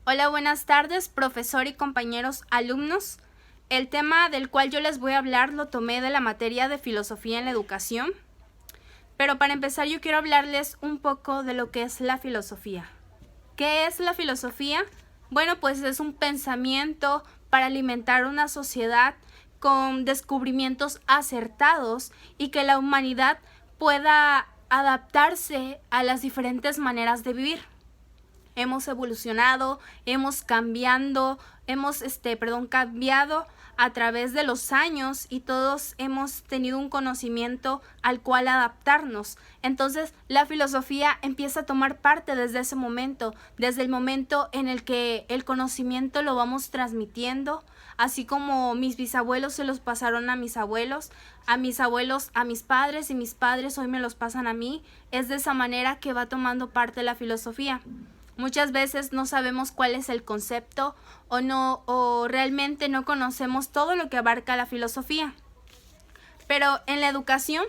Hola, buenas tardes, profesor y compañeros alumnos. El tema del cual yo les voy a hablar lo tomé de la materia de filosofía en la educación. Pero para empezar yo quiero hablarles un poco de lo que es la filosofía. ¿Qué es la filosofía? Bueno, pues es un pensamiento para alimentar una sociedad con descubrimientos acertados y que la humanidad pueda adaptarse a las diferentes maneras de vivir. Hemos evolucionado, cambiado a través de los años y todos hemos tenido un conocimiento al cual adaptarnos. Entonces, la filosofía empieza a tomar parte desde ese momento, desde el momento en el que el conocimiento lo vamos transmitiendo, así como mis bisabuelos se los pasaron a mis abuelos, a mis padres y mis padres hoy me los pasan a mí. Es de esa manera que va tomando parte la filosofía. Muchas veces no sabemos cuál es el concepto o realmente no conocemos todo lo que abarca la filosofía. Pero en la educación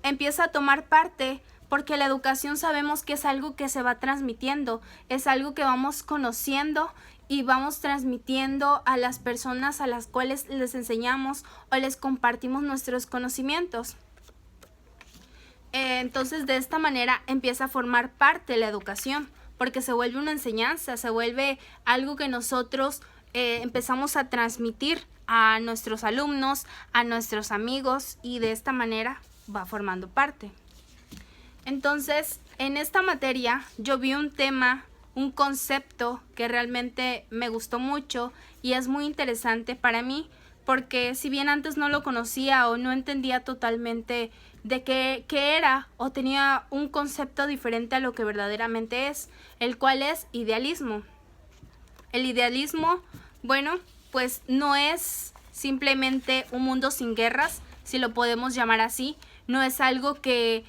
empieza a tomar parte porque la educación sabemos que es algo que se va transmitiendo, es algo que vamos conociendo y vamos transmitiendo a las personas a las cuales les enseñamos o les compartimos nuestros conocimientos. Entonces de esta manera empieza a formar parte de la educación, porque se vuelve una enseñanza, se vuelve algo que nosotros empezamos a transmitir a nuestros alumnos, a nuestros amigos, y de esta manera va formando parte. Entonces, en esta materia yo vi un tema, un concepto que realmente me gustó mucho y es muy interesante para mí, porque si bien antes no lo conocía o no entendía totalmente de qué era o tenía un concepto diferente a lo que verdaderamente es, el cual es idealismo. El idealismo, bueno, pues no es simplemente un mundo sin guerras, si lo podemos llamar así, no es algo que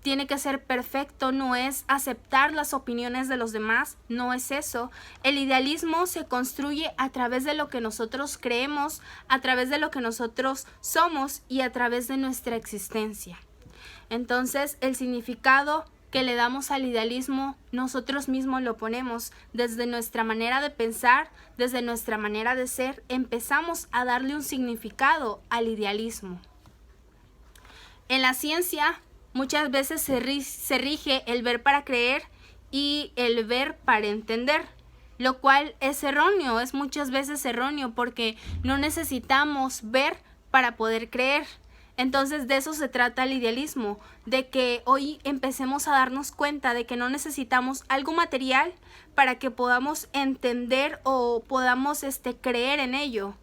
tiene que ser perfecto, no es aceptar las opiniones de los demás, no es eso. El idealismo se construye a través de lo que nosotros creemos, a través de lo que nosotros somos y a través de nuestra existencia. Entonces, el significado que le damos al idealismo, nosotros mismos lo ponemos desde nuestra manera de pensar, desde nuestra manera de ser, empezamos a darle un significado al idealismo. En la ciencia, muchas veces se rige el ver para creer y el ver para entender, lo cual es erróneo, es muchas veces erróneo porque no necesitamos ver para poder creer. Entonces de eso se trata el idealismo, de que hoy empecemos a darnos cuenta de que no necesitamos algo material para que podamos entender o podamos creer en ello.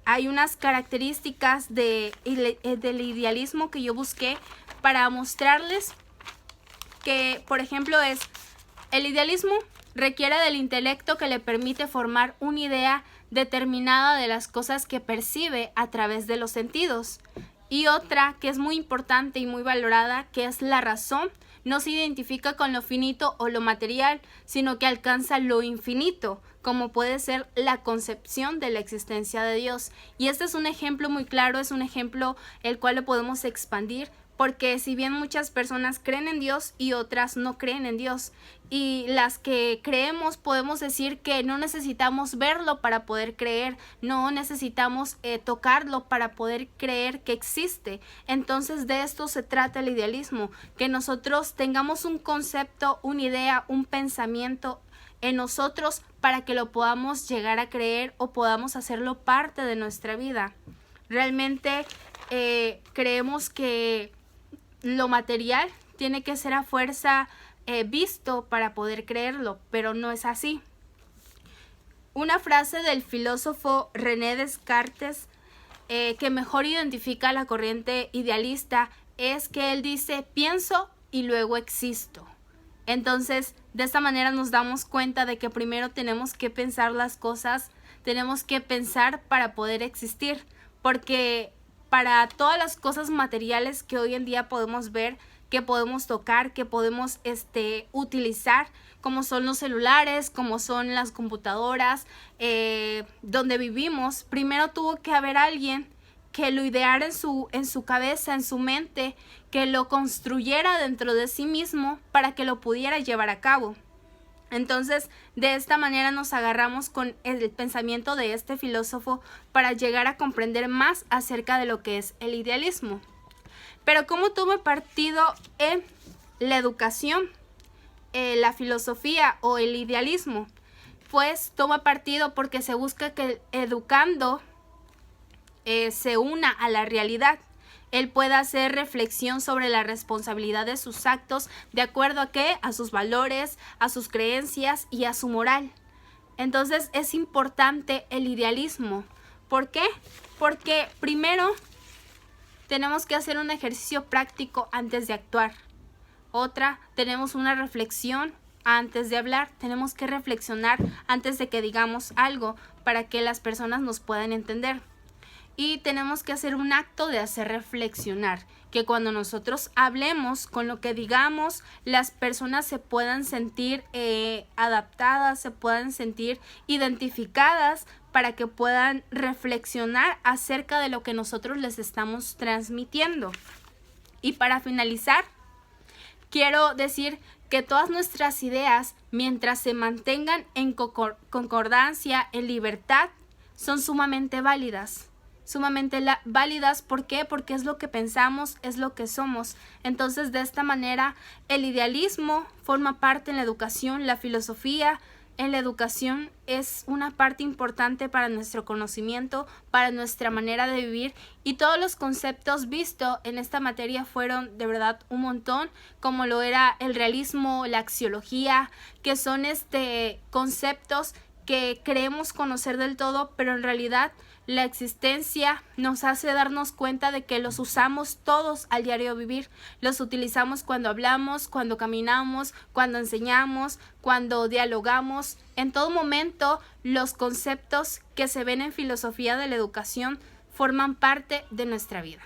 Hay unas características del idealismo que yo busqué para mostrarles que, por ejemplo, el idealismo requiere del intelecto que le permite formar una idea determinada de las cosas que percibe a través de los sentidos. Y otra que es muy importante y muy valorada, que es la razón, no se identifica con lo finito o lo material, sino que alcanza lo infinito, como puede ser la concepción de la existencia de Dios. Y este es un ejemplo muy claro, es un ejemplo el cual lo podemos expandir, porque si bien muchas personas creen en Dios y otras no creen en Dios, y las que creemos podemos decir que no necesitamos verlo para poder creer, no necesitamos tocarlo para poder creer que existe. Entonces de esto se trata el idealismo, que nosotros tengamos un concepto, una idea, un pensamiento en nosotros para que lo podamos llegar a creer o podamos hacerlo parte de nuestra vida. Realmente creemos que lo material tiene que ser a fuerza visto para poder creerlo, pero no es así. Una frase del filósofo René Descartes que mejor identifica la corriente idealista es que él dice: pienso y luego existo. Entonces, de esta manera nos damos cuenta de que primero tenemos que pensar las cosas, tenemos que pensar para poder existir, porque para todas las cosas materiales que hoy en día podemos ver, que podemos tocar, que podemos utilizar, como son los celulares, como son las computadoras, donde vivimos, primero tuvo que haber alguien que lo ideara en su cabeza, en su mente, que lo construyera dentro de sí mismo para que lo pudiera llevar a cabo. Entonces, de esta manera nos agarramos con el pensamiento de este filósofo para llegar a comprender más acerca de lo que es el idealismo. Pero ¿cómo toma partido en la educación, la filosofía o el idealismo? Pues toma partido porque se busca que el educando se una a la realidad. Él pueda hacer reflexión sobre la responsabilidad de sus actos de acuerdo a qué, a sus valores, a sus creencias y a su moral. Entonces es importante el idealismo. ¿Por qué? Porque primero tenemos que hacer un ejercicio práctico antes de actuar. Otra, tenemos una reflexión antes de hablar. Tenemos que reflexionar antes de que digamos algo para que las personas nos puedan entender. Y tenemos que hacer un acto de hacer reflexionar, que cuando nosotros hablemos, con lo que digamos, las personas se puedan sentir adaptadas, se puedan sentir identificadas para que puedan reflexionar acerca de lo que nosotros les estamos transmitiendo. Y para finalizar, quiero decir que todas nuestras ideas, mientras se mantengan en concordancia, en libertad, son sumamente válidas. ¿Por qué? Porque es lo que pensamos, es lo que somos. Entonces, de esta manera, el idealismo forma parte en la educación, la filosofía en la educación es una parte importante para nuestro conocimiento, para nuestra manera de vivir, y todos los conceptos vistos en esta materia fueron de verdad un montón, como lo era el realismo, la axiología, que son conceptos que creemos conocer del todo, pero en realidad la existencia nos hace darnos cuenta de que los usamos todos al diario vivir. Los utilizamos cuando hablamos, cuando caminamos, cuando enseñamos, cuando dialogamos. En todo momento, los conceptos que se ven en filosofía de la educación forman parte de nuestra vida.